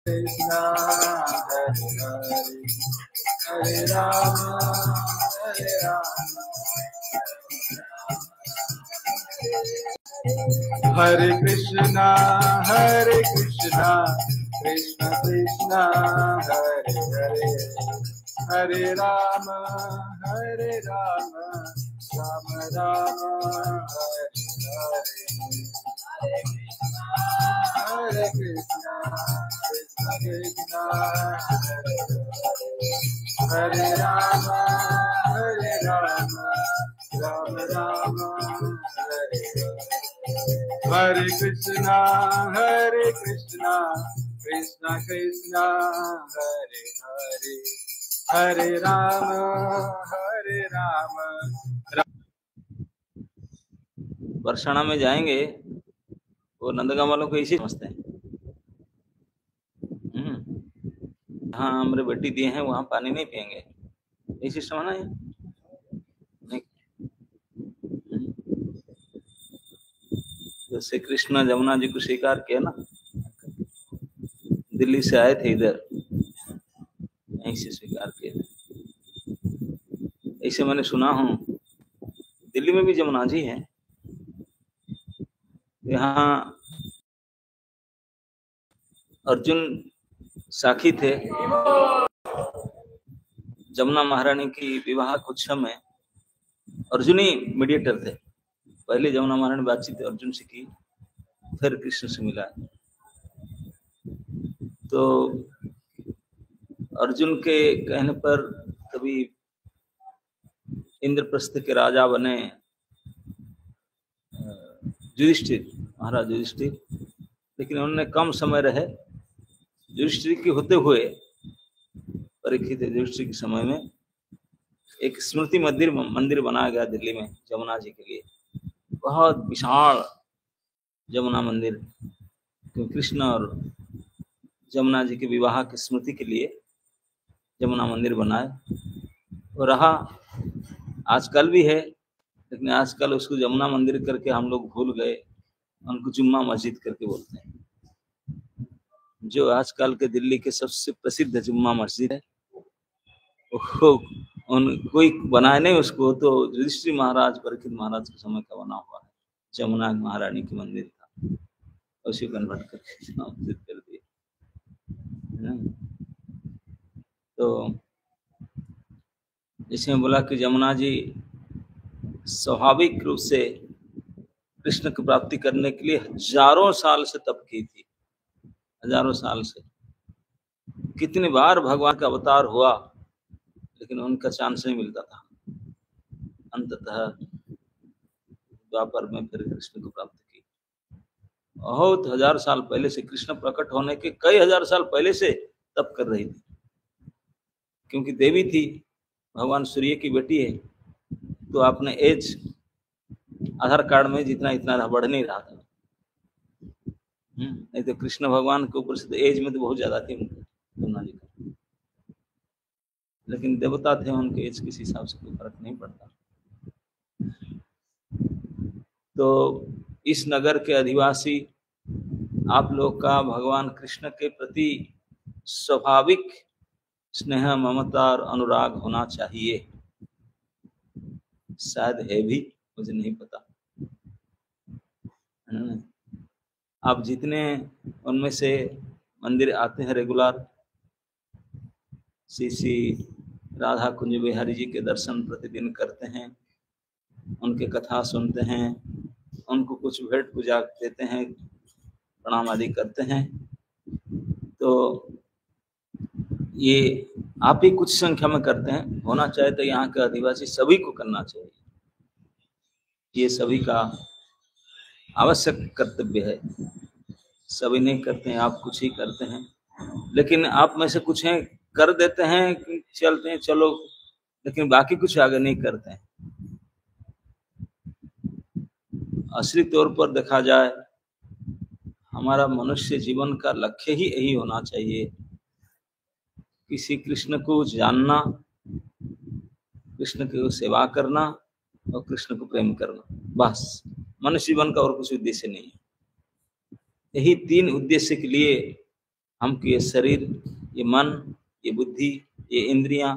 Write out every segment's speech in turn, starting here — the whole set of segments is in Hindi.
Krishna Hare Hare Hare Rama Hare Rama Hare Krishna Krishna Krishna Hare Hare Hare Rama Rama Rama Hare Hare Hare Krishna Krishna Hare Rama Rama Rama Hare Hare Hare Krishna Krishna Krishna Hare Hare Hare Rama Barsana में जाएंगे वो नंदगांव वालों को इसी समझते हैं। हाँ मेरे बेटी दिए हैं वहां पानी नहीं पियेंगे, यही सिस्टम है ना ये। जैसे कृष्ण जमुना जी को स्वीकार किया ना, दिल्ली से आए थे इधर, यहीं से स्वीकार किए थे। ऐसे मैंने सुना हूँ दिल्ली में भी जमुना जी है। यहाँ अर्जुन साखी थे, जमुना महारानी की विवाह कुछ में अर्जुन ही मीडिएटर थे। पहले जमुना महारानी बातचीत अर्जुन से की, फिर कृष्ण से मिला। तो अर्जुन के कहने पर कभी इंद्रप्रस्थ के राजा बने युधिष्ठिर, महाराज युधिष्ठिर, लेकिन उन्होंने कम समय रहे। युधिष्ठिर के होते हुए परीक्षित युधिष्ठिर के समय में एक स्मृति मंदिर बनाया गया दिल्ली में जमुना जी के लिए। बहुत विशाल जमुना मंदिर, क्योंकि कृष्ण और जमुना जी के विवाह की स्मृति के लिए जमुना मंदिर बनाए। और रहा आजकल भी है, लेकिन आजकल उसको जमुना मंदिर करके हम लोग भूल गए, उनको जुम्मा मस्जिद करके बोलते हैं। जो आजकल के दिल्ली के सबसे प्रसिद्ध जुम्मा मस्जिद है, कोई बनाए नहीं उसको, तो युधिष्ठिर महाराज परीक्षित महाराज के समय का बना हुआ है। जमुना महारानी की मंदिर था, उसी कन्वर्ट करके मस्जिद कर दिया। तो इसमें बोला कि जमुना जी स्वाभाविक रूप से कृष्ण की प्राप्ति करने के लिए हजारों साल से तप की थी। हजारों साल से कितनी बार भगवान का अवतार हुआ, लेकिन उनका चांस नहीं मिलता था। अंततः द्वापर में फिर कृष्ण को प्राप्त की। बहुत हजार साल पहले से, कृष्ण प्रकट होने के कई हजार साल पहले से तप कर रही थी, क्योंकि देवी थी, भगवान सूर्य की बेटी है। तो आपने एज आधार कार्ड में जितना इतना बढ़ नहीं रहा था। नहीं तो कृष्ण भगवान के ऊपर से तो एज में तो बहुत ज्यादा थी जमुना जी का, लेकिन देवता थे, उनके एज किस हिसाब से कोई फर्क नहीं पड़ता। तो इस नगर के अधिवासी आप लोग का भगवान कृष्ण के प्रति स्वाभाविक स्नेह, ममता और अनुराग होना चाहिए। शायद है भी, मुझे नहीं पता। आप जितने उनमें से मंदिर आते हैं रेगुलर, श्री राधा कुंज बिहारी जी के दर्शन प्रतिदिन करते हैं, उनके कथा सुनते हैं, उनको कुछ भेंट पूजा देते हैं, प्रणाम आदि करते हैं, तो ये आप ही कुछ संख्या में करते हैं। होना चाहिए तो यहाँ के आदिवासी सभी को करना चाहिए, ये सभी का आवश्यक कर्तव्य है। सभी नहीं करते हैं, आप कुछ ही करते हैं, लेकिन आप में से कुछ हैं कर देते हैं, चलते हैं चलो, लेकिन बाकी कुछ आगे नहीं करते हैं। असली तौर पर देखा जाए, हमारा मनुष्य जीवन का लक्ष्य ही यही होना चाहिए कि श्री कृष्ण को जानना, कृष्ण की सेवा करना और कृष्ण को प्रेम करना। बस मनुष्य जीवन का और कुछ उद्देश्य नहीं है। यही तीन उद्देश्य के लिए हमको ये शरीर, ये मन, ये बुद्धि, ये इंद्रियां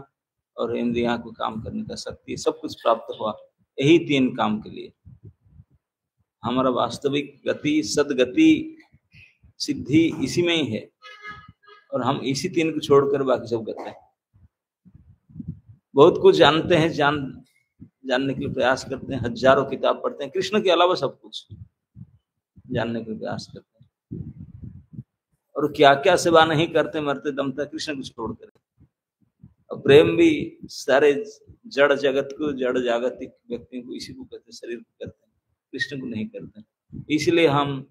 और इंद्रियां को काम करने का शक्ति, सब कुछ प्राप्त हुआ यही 3 काम के लिए। हमारा वास्तविक गति, सदगति, सिद्धि इसी में ही है और हम इसी 3 को छोड़कर बाकी सब करते हैं। बहुत कुछ जानते हैं, जानने के लिए प्रयास करते हैं, हजारों किताब पढ़ते हैं, कृष्ण के अलावा सब कुछ जानने के लिए प्रयास करते हैं और क्या क्या सेवा नहीं करते मरते दम तक कृष्ण को छोड़कर। और प्रेम भी सारे जड़ जगत को, जड़ जागतिक व्यक्तियों को इसी को कहते हैं, शरीर को करते हैं, कृष्ण को नहीं करते। इसलिए हम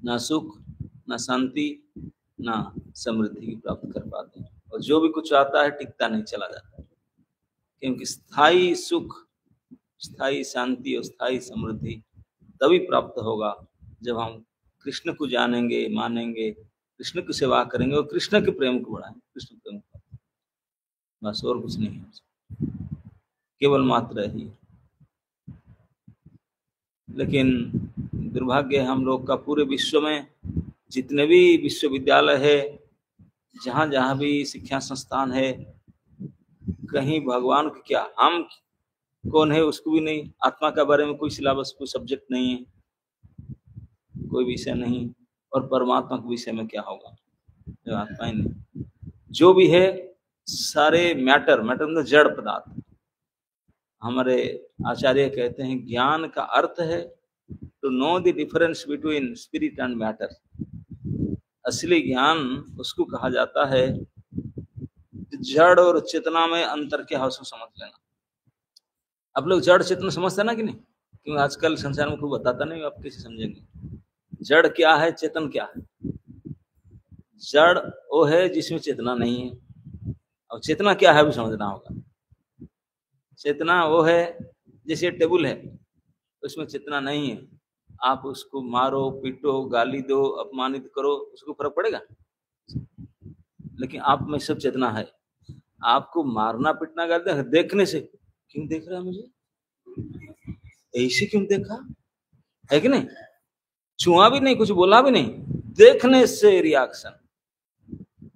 ना सुख, ना शांति, ना समृद्धि की प्राप्त कर पाते हैं और जो भी कुछ आता है टिकता नहीं, चला जाता है। क्योंकि स्थायी सुख, स्थायी शांति और स्थायी समृद्धि तभी प्राप्त होगा जब हम कृष्ण को जानेंगे, मानेंगे, कृष्ण की सेवा करेंगे और कृष्ण के प्रेम को बढ़ाएंगे। कृष्ण प्रेम को, बस और कुछ नहीं है, केवल मात्र ही। लेकिन दुर्भाग्य हम लोग का, पूरे विश्व में जितने भी विश्वविद्यालय है, जहाँ जहाँ भी शिक्षा संस्थान है, कहीं भगवान को क्या, हम कौन है उसको भी नहीं, आत्मा के बारे में कोई सिलेबस, कोई सब्जेक्ट नहीं है, कोई विषय नहीं। और परमात्मा के विषय में क्या होगा जो आत्मा ही नहीं। जो भी है सारे मैटर मतलब जड़ पदार्थ। हमारे आचार्य कहते हैं ज्ञान का अर्थ है to know the difference between spirit and matter. असली ज्ञान उसको कहा जाता है जड़ और चेतना में अंतर क्या है उसको समझ लेना। आप लोग जड़ चेतना समझते ना कि नहीं? क्योंकि आजकल संसार में कोई बताता नहीं, आप कैसे समझेंगे जड़ क्या है, चेतन क्या है? जड़ वो है जिसमें चेतना नहीं है, और चेतना क्या है भी समझना होगा। चेतना वो है जैसे टेबल है, उसमें चेतना नहीं है, आप उसको मारो, पीटो, गाली दो, अपमानित करो, उसको फर्क पड़ेगा? लेकिन आप में सब चेतना है। आपको मारना, पीटना, गाली देना देखने से, क्यों देख रहा है मुझे, ऐसे क्यों देखा है कि नहीं? छुआ भी नहीं, कुछ बोला भी नहीं, देखने से रिएक्शन।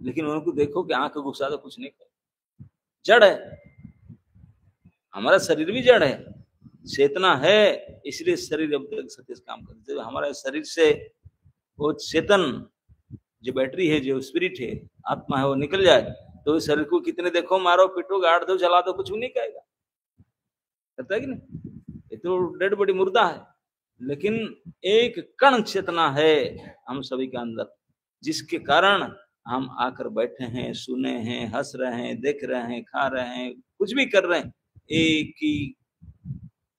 लेकिन उनको देखो कि आंख घुसा दो, कुछ नहीं कर, जड़ है। हमारा शरीर भी जड़ है, चेतना है, इसलिए शरीर अब तक सत्य काम करते। जब हमारे शरीर से वो चेतन जो बैटरी है, जो स्पिरिट है, आत्मा है, वो निकल जाए तो शरीर को कितने देखो, मारो, पीटो, गाड़ दो, जला दो, कुछ भी नहीं कहेगा, कहता है कि नहीं? ये तो डेड बॉडी, मुर्दा है। लेकिन एक कण चेतना है हम सभी के अंदर, जिसके कारण हम आकर बैठे हैं, सुने हैं, हंस रहे हैं, देख रहे हैं, खा रहे हैं, कुछ भी कर रहे हैं। एक ही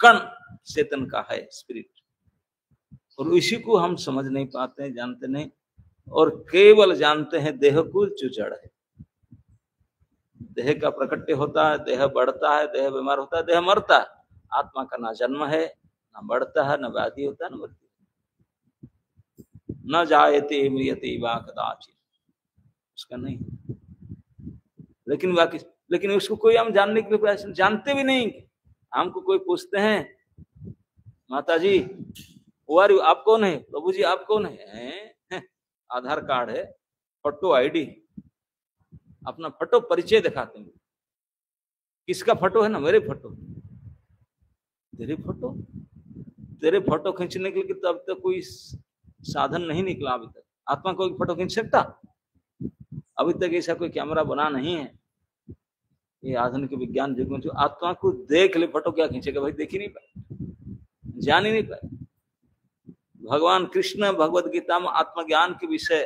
कण चेतन का है, स्पिरिट, और इसी को हम समझ नहीं पाते हैं, जानते नहीं, और केवल जानते हैं देह को जो जड़ है। देह का प्रकट्य होता है, देह बढ़ता है, देह बीमार होता है, देह मरता है। आत्मा का ना जन्म है, ना बढ़ता है, न व्याधि होता है, न मृत्यु, न जायते म्रियते वा कदाचित, उसका नहीं। लेकिन बाकी, लेकिन उसको कोई हम जानने के लिए प्रयास, जानते भी नहीं। हमको कोई पूछते हैं, माता जी वो आप कौन है? प्रभु जी आप कौन है? आधार कार्ड है, फोटो आईडी, अपना फोटो परिचय दिखाते हैं। किसका फोटो है? ना मेरे फोटो। तेरे फोटो? तेरे फोटो खींचने के लिए तो अब तक कोई साधन नहीं निकला। अभी तक आत्मा कोई फोटो खींच सकता? अभी तक ऐसा कोई कैमरा बना नहीं है। ये आधुनिक विज्ञान युग में जो आत्मा को देख ले, फोटो क्या खींचेगा भाई? देख ही नहीं पाए, जान ही नहीं पाए। भगवान कृष्ण भगवद गीता में आत्मज्ञान के विषय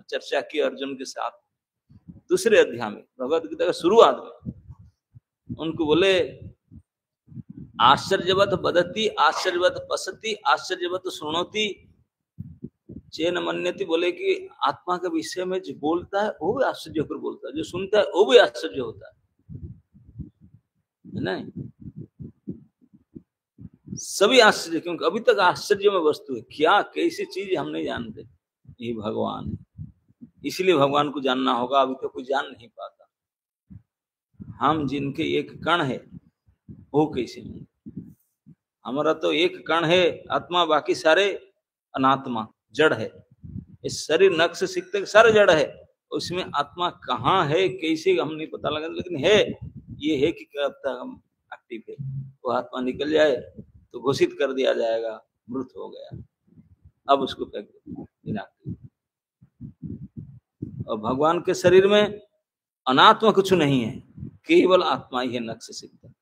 चर्चा की अर्जुन के साथ, दूसरे अध्याय में, भगवद गीता का शुरुआत में उनको बोले आश्चर्यवत बदती, आश्चर्यवत पसती, आश्चर्यवत सुनोती, चेन मन्यति। बोले कि आत्मा के विषय में जो बोलता है वो भी आश्चर्य होकर बोलता है, जो सुनता है वो भी आश्चर्य होता है, नहीं? सभी आश्चर्य, क्योंकि अभी तक आश्चर्य में वस्तु है, क्या कैसी चीज हम नहीं जानते। ये भगवान है, इसलिए भगवान को जानना होगा। अभी तो कोई जान नहीं पाता। हम जिनके एक कण है वो कैसे होंगे? हमारा तो एक कण है आत्मा, बाकी सारे अनात्मा जड़ है। इस शरीर नख से सीखते सारे जड़ है, उसमें आत्मा कहाँ है कैसे हम नहीं पता लगा, लेकिन है, ये है कि कब तक हम एक्टिव है। वो आत्मा निकल जाए तो घोषित कर दिया जाएगा मृत हो गया, अब उसको फेंक दो इनएक्टिव। और भगवान के शरीर में अनात्मा कुछ नहीं है, केवल आत्मा ही है नख से सीखता,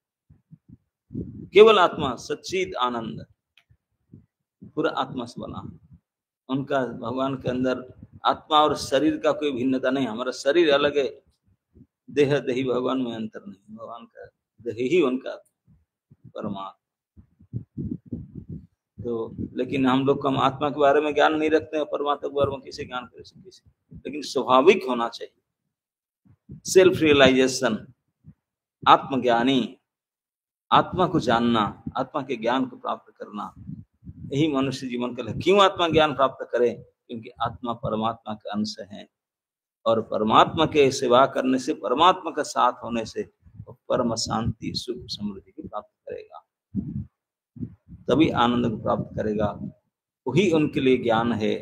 केवल आत्मा सच्चिद आनंद पूरा आत्मा से बना। उनका भगवान के अंदर आत्मा और शरीर का कोई भिन्नता नहीं, हमारा शरीर अलग है, देह देही भगवान में अंतर नहीं, भगवान का देह ही उनका परमात्मा। तो लेकिन हम लोग कम आत्मा के बारे में ज्ञान नहीं रखते हैं, परमात्मा के बारे में किसे ज्ञान कर सकते, लेकिन स्वाभाविक होना चाहिए सेल्फ रियलाइजेशन, आत्मज्ञानी, आत्मा को जानना, आत्मा के ज्ञान को प्राप्त करना, यही मनुष्य जीवन का लक्ष्य। क्यों आत्मा ज्ञान प्राप्त करें? क्योंकि आत्मा परमात्मा का अंश है, और परमात्मा के सेवा करने से, परमात्मा का साथ होने से वो परम शांति सुख समृद्धि की प्राप्त करेगा, तभी आनंद को प्राप्त करेगा। वही उनके लिए ज्ञान है,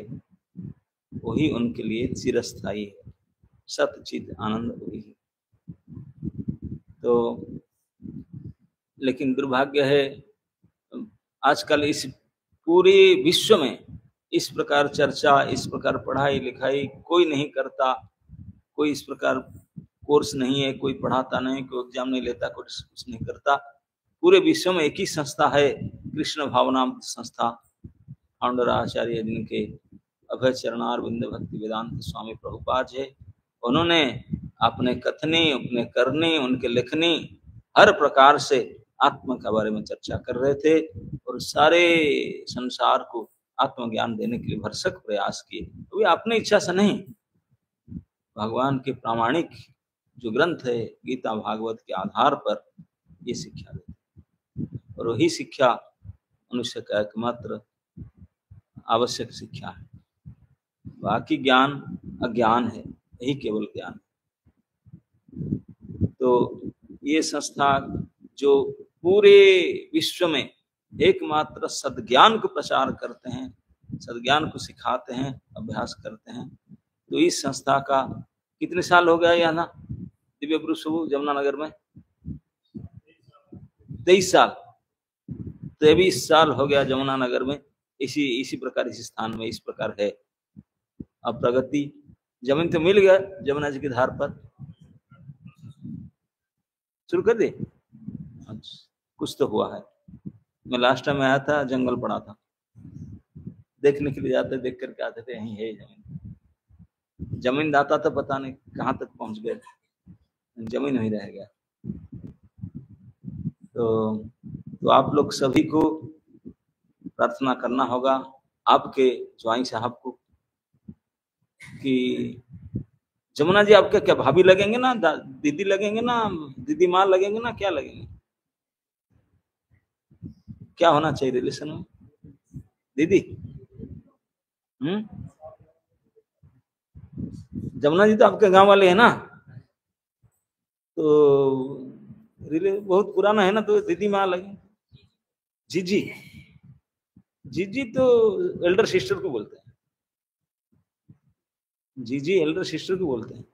वही उनके लिए चिरस्थायी है, सतचित आनंद वही है। तो लेकिन दुर्भाग्य है आजकल इस पूरे विश्व में इस प्रकार चर्चा, इस प्रकार पढ़ाई लिखाई कोई नहीं करता, कोई इस प्रकार कोर्स नहीं है, कोई पढ़ाता नहीं, कोई एग्जाम नहीं लेता, कोई कुछ नहीं करता। पूरे विश्व में एक ही संस्था है, कृष्ण भावना संस्था, फाउंडर आचार्य जिनके अभय चरणारविंद भक्ति वेदांत स्वामी प्रभुपाद है। उन्होंने अपने कथनी, अपने करनी, उनके लिखनी हर प्रकार से आत्मा के बारे में चर्चा कर रहे थे, और सारे संसार को आत्मज्ञान देने के लिए भरसक प्रयास किए। तो वे अपनी इच्छा से नहीं, भगवान के प्रामाणिक जो ग्रंथ है गीता भागवत के आधार पर ये शिक्षा देते, और वही शिक्षा मनुष्य का एकमात्र आवश्यक शिक्षा है। बाकी ज्ञान अज्ञान है, यही केवल ज्ञान है। तो ये संस्था जो पूरे विश्व में एकमात्र सद्ज्ञान को प्रचार करते हैं, सद्ज्ञान को सिखाते हैं, अभ्यास करते हैं। तो इस संस्था का कितने साल हो गया यहाँ ना दिव्य पुरुष जमुनानगर में? 23 साल, 23 साल हो गया जमुनानगर में इसी प्रकार, इस स्थान में इस प्रकार है। अब प्रगति, जमीन तो मिल गया जमुना जी की धार पर, शुरू कर दे, कुछ तो हुआ है। मैं लास्ट टाइम आया था, जंगल पड़ा था, देखने के लिए जाते, देख करके आते थे, यहीं है जमीन। जमीन दाता तो पता नहीं कहाँ तक पहुंच गए, जमीन ही रह गया। तो आप लोग सभी को प्रार्थना करना होगा, आपके ज्वाई साहब को, कि जमुना जी आपके क्या भाभी लगेंगे ना, दीदी लगेंगे ना, दीदी माँ लगेंगे ना, क्या लगेंगे? क्या होना चाहिए रिलेशन में? दीदी? जमुना जी तो आपके गांव वाले हैं ना, तो रिले बहुत पुराना है ना, तो दीदी माँ लगे। जीजी, जीजी तो एल्डर सिस्टर को बोलते हैं, जीजी एल्डर सिस्टर को बोलते हैं।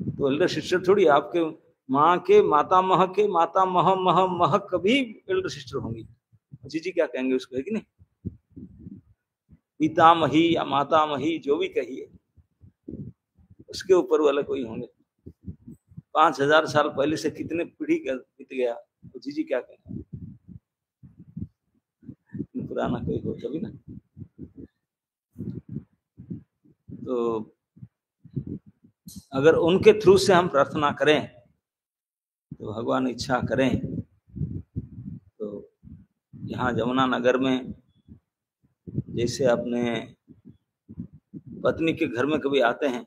तो एल्डर सिस्टर थोड़ी आपके माँ के माता मह के माता मह मह मह कभी एल्डर सिस्टर होंगी, जीजी क्या कहेंगे उसको, है कि नहीं? पितामही या मातामही जो भी कहिए, उसके ऊपर वाला कोई होंगे। 5000 साल पहले से कितने पीढ़ी बीत गया, तो जीजी क्या कहेंगे? पुराना कोई हो तभी ना। तो अगर उनके थ्रू से हम प्रार्थना करें, तो भगवान इच्छा करें तो यहाँ जमुनानगर में जैसे अपने पत्नी के घर में कभी आते हैं,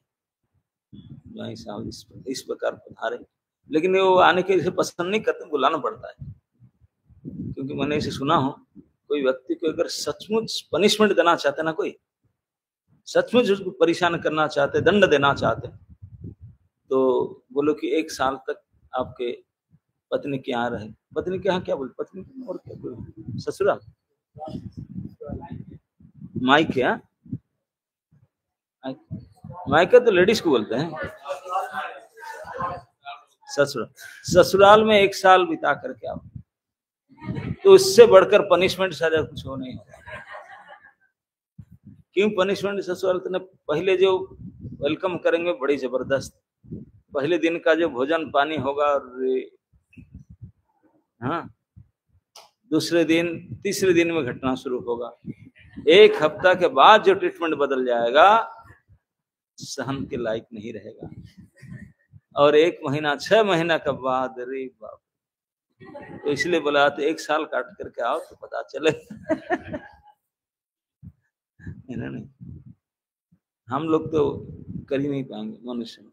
भाई साहब इस प्रकार पधारे, लेकिन वो आने के लिए पसंद नहीं करते, बुलाना पड़ता है। क्योंकि मैंने इसे सुना हो, कोई व्यक्ति को अगर सचमुच पनिशमेंट देना चाहते ना, कोई सचमुच उसको परेशान करना चाहते, दंड देना चाहते, तो बोलो कि 1 साल तक आपके पत्नी के यहाँ रहे। पत्नी के यहाँ क्या बोले? पत्नी और क्या बोले? ससुराल, माई के यहाँ मायका तो लेडीज को बोलते हैं। ससुराल में 1 साल बिता करके आओ, तो इससे बढ़कर पनिशमेंट सजा कुछ हो नहीं होगा। क्यों पनिशमेंट? ससुराल तो पहले जो वेलकम करेंगे बड़ी जबरदस्त, पहले दिन का जो भोजन पानी होगा, और हाँ, दूसरे दिन तीसरे दिन में घटना शुरू होगा। 1 हफ्ता के बाद जो ट्रीटमेंट बदल जाएगा, सहन के लायक नहीं रहेगा। और 1 महीना 6 महीना के बाद, अरे बाप, तो इसलिए बोला तो 1 साल काट करके आओ तो पता चले। नहीं, हम लोग तो कर ही नहीं पाएंगे मनुष्य में।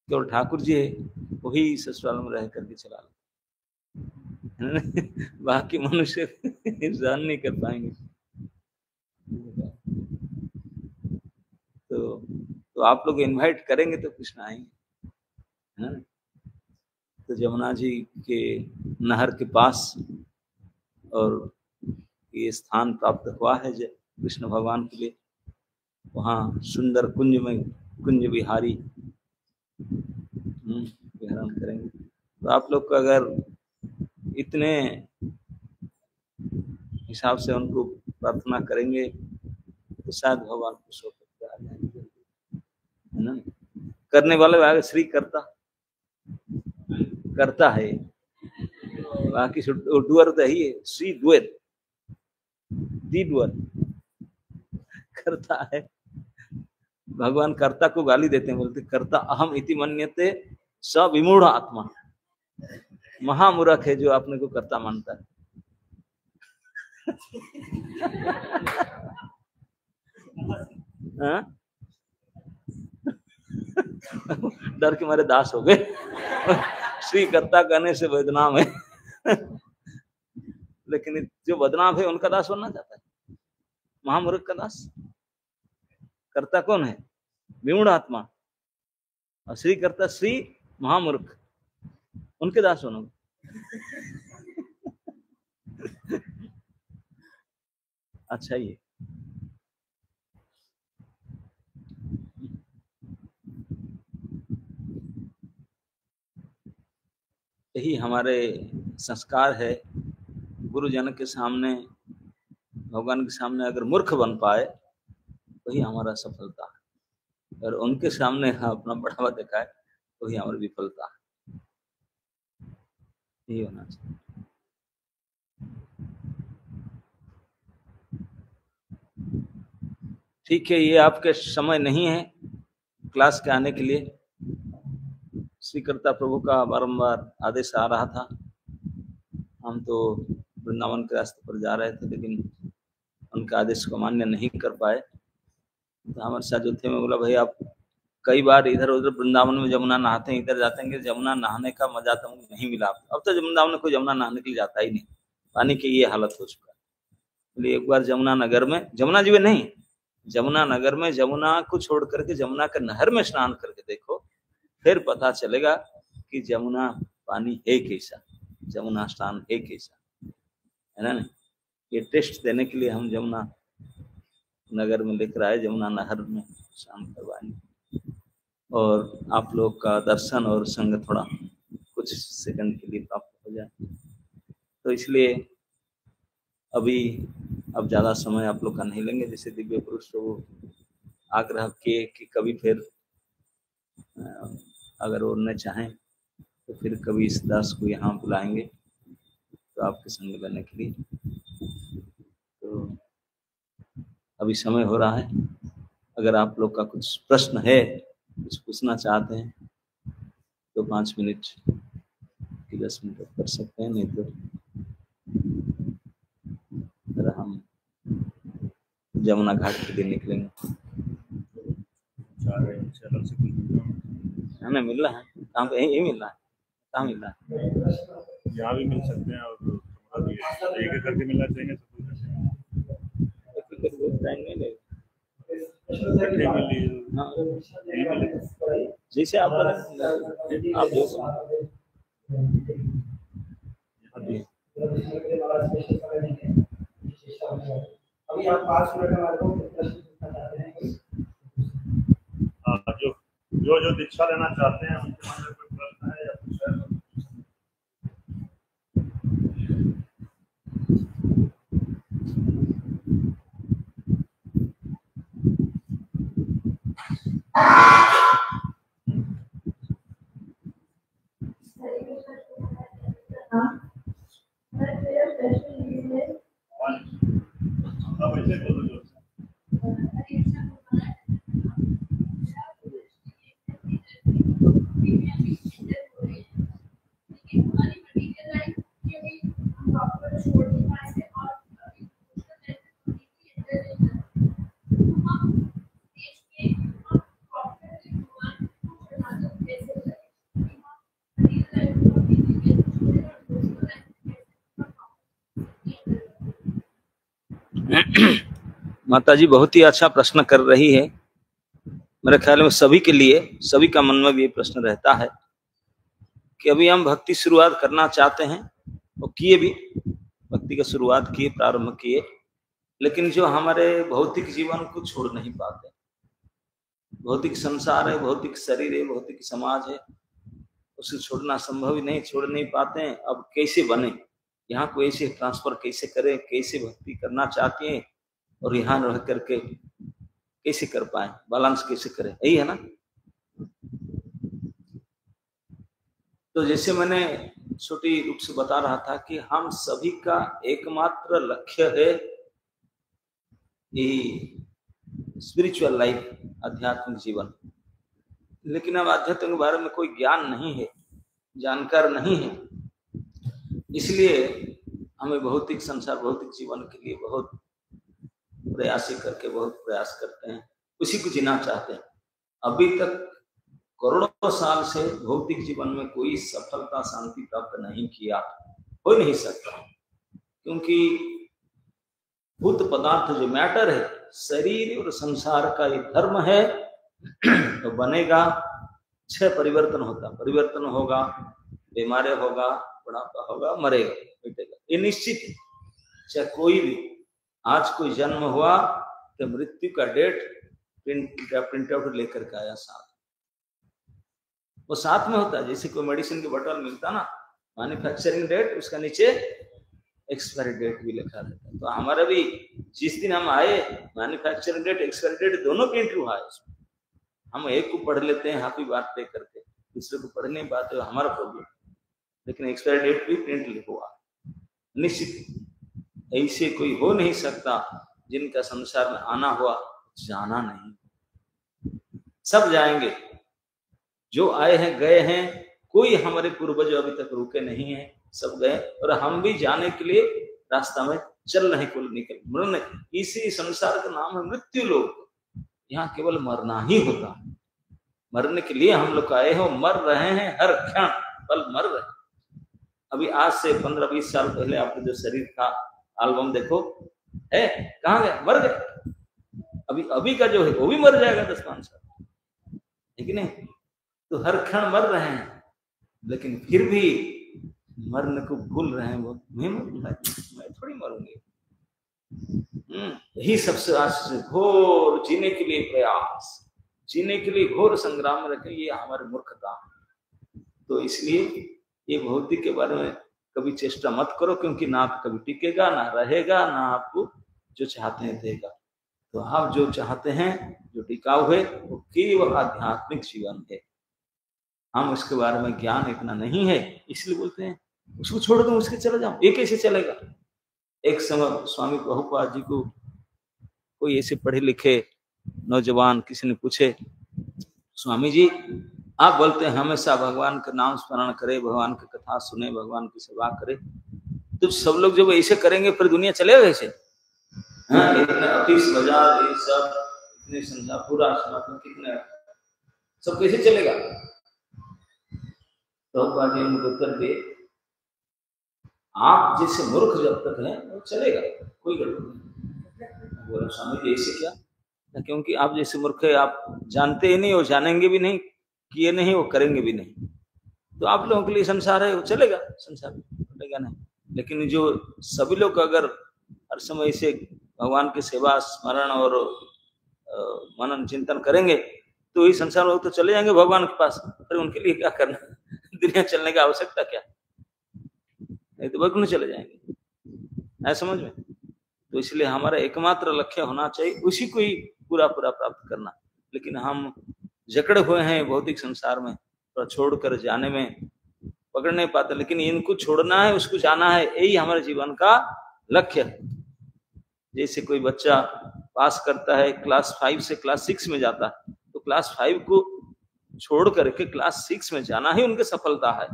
केवल ठाकुर जी है, वही ससुराल में रह करके चला लो, बाकी मनुष्य सहन नहीं कर पाएंगे। तो आप लोग इनवाइट करेंगे तो कृष्ण आएंगे, है ना? तो जमुना जी के नहर के पास और ये स्थान प्राप्त हुआ है कृष्ण भगवान के लिए। वहाँ सुंदर कुंज में कुंज विहारी विहरण करेंगे। तो आप लोग को अगर इतने हिसाब से उनको प्रार्थना करेंगे तो शायद भगवान खुश होकर आ जाएंगे, है ना? करने वाले आगे श्री करता है, बाकी डुअर तो ही है, श्री डुअर दी डुअर करता है। भगवान कर्ता को गाली देते हैं, बोलते कर्ता अहम इति मन्यते स विमूढ़ आत्मा। महामूर्ख है जो अपने को कर्ता मानता है। डर के मारे दास हो गए। श्री कर्ता कहने से बदनाम है। लेकिन जो बदनाम है उनका दास बनना चाहता है। महामूर्ख का दास। कर्ता कौन है? विमूढ़ आत्मा। और श्री कर्ता श्री महामूर्ख, उनके दास बनोगे। अच्छा, ये यही हमारे संस्कार है। गुरुजन के सामने, भगवान के सामने अगर मूर्ख बन पाए वही हमारा सफलता है, और उनके सामने अपना बढ़ावा दिखाए वही हमारी विफलता है। यही होना चाहिए। ठीक है, ये आपके समय नहीं है क्लास के आने के लिए। श्री कर्ता प्रभु का बारंबार आदेश आ रहा था। हम तो वृंदावन के रास्ते पर जा रहे थे, लेकिन उनके आदेश को मान्य नहीं कर पाए। तो हमारे साथ जो थे, मैं बोला भाई आप कई बार इधर उधर वृंदावन में जमुना नहाते हैं, इधर जाते हैं, जमुना नहाने का मजा तो मुझे नहीं मिला। अब तो वृंदावन में कोई जमुना नहाने के लिए जाता ही नहीं, पानी की ये हालत हो चुका है। एक बार जमुना नगर में, जमुना जी में नहीं, जमुना नगर में जमुना को छोड़ करके जमुना के नहर में स्नान करके देखो, फिर पता चलेगा कि जमुना पानी है कैसा, जमुना स्नान है कैसा, है ना? ये टेस्ट देने के लिए हम जमुना नगर में लेकर आए, जमुना नहर में स्नान करवाएंगे, और आप लोग का दर्शन और संग थोड़ा कुछ सेकंड के लिए प्राप्त हो जाए। तो इसलिए अभी अब ज्यादा समय आप लोग का नहीं लेंगे। जैसे दिव्य पुरुष को आग्रह किए कि कभी फिर अगर उड़ने चाहें तो फिर कभी इस दास को यहाँ बुलाएंगे तो आपके संग लेने के लिए। तो अभी समय हो रहा है, अगर आप लोग का कुछ प्रश्न है, कुछ पूछना चाहते हैं तो 5 मिनट कि 10 मिनट कर सकते हैं, नहीं तो हम जमुना घाट के लिए निकलेंगे। हमें मिल रहा है, कहाँ पे? यही मिल रहा है। कहाँ मिल रहा है? यहाँ भी मिल सकते हैं, और एक करके मिलना चाहिए जैसे आप अभी आप 5 मिनट हमारे को जो दीक्षा लेना चाहते हैं उनके मन में कोई प्रश्न है या कुछ है? अब ऐसे बोलो जो माता जी बहुत ही अच्छा प्रश्न कर रही है। मेरे ख्याल में सभी के लिए, सभी का मन में भी ये प्रश्न रहता है कि अभी हम भक्ति शुरुआत करना चाहते हैं और किए भी, भक्ति का शुरुआत किए, प्रारंभ किए, लेकिन जो हमारे भौतिक जीवन को छोड़ नहीं पाते, भौतिक संसार है, भौतिक शरीर है, भौतिक समाज है, उसे छोड़ना संभव ही नहीं, छोड़ नहीं पाते हैं। अब कैसे बने, यहाँ को ऐसे ट्रांसफर कैसे करें, कैसे भक्ति करना चाहते हैं और यहाँ रह करके कैसे कर पाए, बैलेंस कैसे करें, यही है ना। तो जैसे मैंने छोटी रूप से बता रहा था कि हम सभी का एकमात्र लक्ष्य है ये स्पिरिचुअल लाइफ, आध्यात्मिक जीवन, लेकिन अब आध्यात्म के बारे में कोई ज्ञान नहीं है, जानकार नहीं है, इसलिए हमें भौतिक संसार, भौतिक जीवन के लिए बहुत प्रयास करके बहुत प्रयास करते हैं, उसी को जीना चाहते हैं। अभी तक करोड़ों साल से भौतिक जीवन में कोई सफलता, शांति प्राप्त नहीं किया, हो नहीं सकता, क्योंकि भूत पदार्थ जो मैटर है, शरीर और संसार का ये धर्म है, तो बनेगा, 6 परिवर्तन होता, परिवर्तन होगा, बीमारी होगा, बुढ़ापा होगा, मरेगा, मिटेगा, ये निश्चित है। चाहे कोई भी, आज कोई जन्म हुआ तो मृत्यु का डेट प्रिंट आउट लेकर के आया साथ, वो साथ में होता है। जैसे कोई मेडिसिन की बोतल मिलता ना, मैन्युफैक्चरिंग डेट, उसका नीचे एक्सपायरी डेट भी लिखा रहता है। तो हमारा भी जिस दिन हम आए, मैन्युफैक्चरिंग डेट, एक्सपायरी डेट दोनों प्रिंट हुआ है उसमें। हम एक को पढ़ लेते हैं हैप्पी बर्थडे करके, दूसरे को पढ़ नहीं पाते, हमारा प्रॉब्लम, लेकिन एक्सपायरी डेट भी प्रिंट हुआ। निश्चित ऐसे कोई हो नहीं सकता जिनका संसार में आना हुआ जाना नहीं, सब जाएंगे, जो आए हैं गए हैं, कोई हमारे पूर्वज अभी तक रुके नहीं है, सब गए, और हम भी जाने के लिए रास्ता में चल रहे, कुल निकल मरने। इसी संसार का नाम है मृत्यु लोक, यहाँ केवल मरना ही होता है, मरने के लिए हम लोग आए हो, मर रहे हैं, हर क्षण पल मर रहे हैं। अभी आज से 15-20 साल पहले आपका जो शरीर था, एल्बम देखो है, कहाँ गए, मर गए। अभी का जो है वो भी मर जाएगा 10-5 साल, ठीक नहीं? तो हर क्षण मर रहे हैं, लेकिन फिर भी मरने को भूल रहे हैं। वो मैं थोड़ी मरूंगी। यही सबसे आज घोर जीने के लिए प्रयास, जीने के लिए घोर संग्राम में रखें, ये हमारी मूर्खता। तो इसलिए ये भौतिक के बारे में कभी चेष्टा मत करो, क्योंकि ना आप कभी टिकेगा, ना रहेगा, ना आपको जो चाहते हैं देगा। तो आप जो चाहते हैं, जो टिकाऊ है, वो केवल आध्यात्मिक जीवन है। हम उसके बारे में ज्ञान इतना नहीं है, इसलिए बोलते हैं उसको छोड़ दो, उसके चले जाओ। ये कैसे चलेगा? एक समय स्वामी प्रभुपाद जी को कोई ऐसे पढ़े लिखे नौजवान किसी ने पूछे, स्वामी जी आप बोलते हैं हमेशा भगवान का नाम स्मरण करे, भगवान की कथा सुने, भगवान की सेवा करे, तो सब लोग जब ऐसे करेंगे फिर दुनिया चलेगा ऐसे? हाँ, इतने ऑफिस बाजार, ये सब इतने संसार पूरा सनातन कितने, सब कैसे चलेगा? प्रभुपाद जी उनको उत्तर दिए, आप जैसे मूर्ख जब तक हैं वो चलेगा, कोई गड़बड़ नहीं। बोला स्वामी जी ऐसे क्या? क्योंकि आप जैसे मूर्ख है, आप जानते ही नहीं, वो जानेंगे भी नहीं, किए नहीं, वो करेंगे भी नहीं। तो आप लोगों के लिए संसार है, वो चलेगा, संसार चलेगा नहीं। लेकिन जो सभी लोग अगर हर समय से भगवान की सेवा, स्मरण और मनन चिंतन करेंगे, तो इस संसार में तो चले जाएंगे भगवान के पास, फिर उनके लिए क्या करना, दुनिया चलने की आवश्यकता क्या, नहीं तो भगवान चले जाएंगे, ऐसा समझ में। तो इसलिए हमारा एकमात्र लक्ष्य होना चाहिए उसी को ही पूरा पूरा प्राप्त करना। लेकिन हम जकड़े हुए हैं भौतिक संसार में, तो छोड़कर जाने में पकड़ नहीं पाते, लेकिन इनको छोड़ना है, उसको जाना है, यही हमारे जीवन का लक्ष्य है। जैसे कोई बच्चा पास करता है, क्लास 5 से क्लास 6 में जाता है, तो क्लास 5 को छोड़ करके क्लास 6 में जाना ही उनकी सफलता है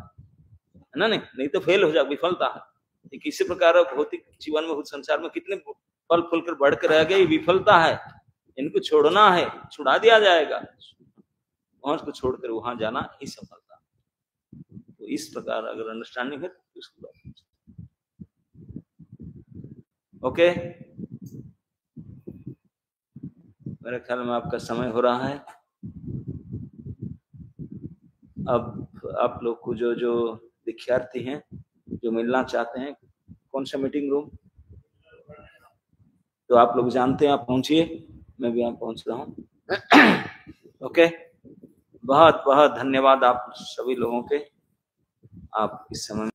ना, नहीं तो फेल हो जाए, विफलता है। किसी प्रकार भौतिक जीवन में, संसार में कितने फल फूल कर बढ़ कर रह गए, विफलता है, इनको छोड़ना है, छुड़ा दिया जाएगा, वहां को छोड़कर वहां जाना ही सफलता। तो इस प्रकार अगर अंडरस्टैंडिंग है तो इसको ओके। मेरे ख्याल में आपका समय हो रहा है। अब आप लोग को जो जो विद्यार्थी हैं जो मिलना चाहते हैं, कौन सा मीटिंग रूम, तो आप लोग जानते हैं, आप पहुंचिए, मैं भी यहाँ पहुंच रहा हूँ। ओके, बहुत बहुत धन्यवाद आप सभी लोगों के, आप इस समय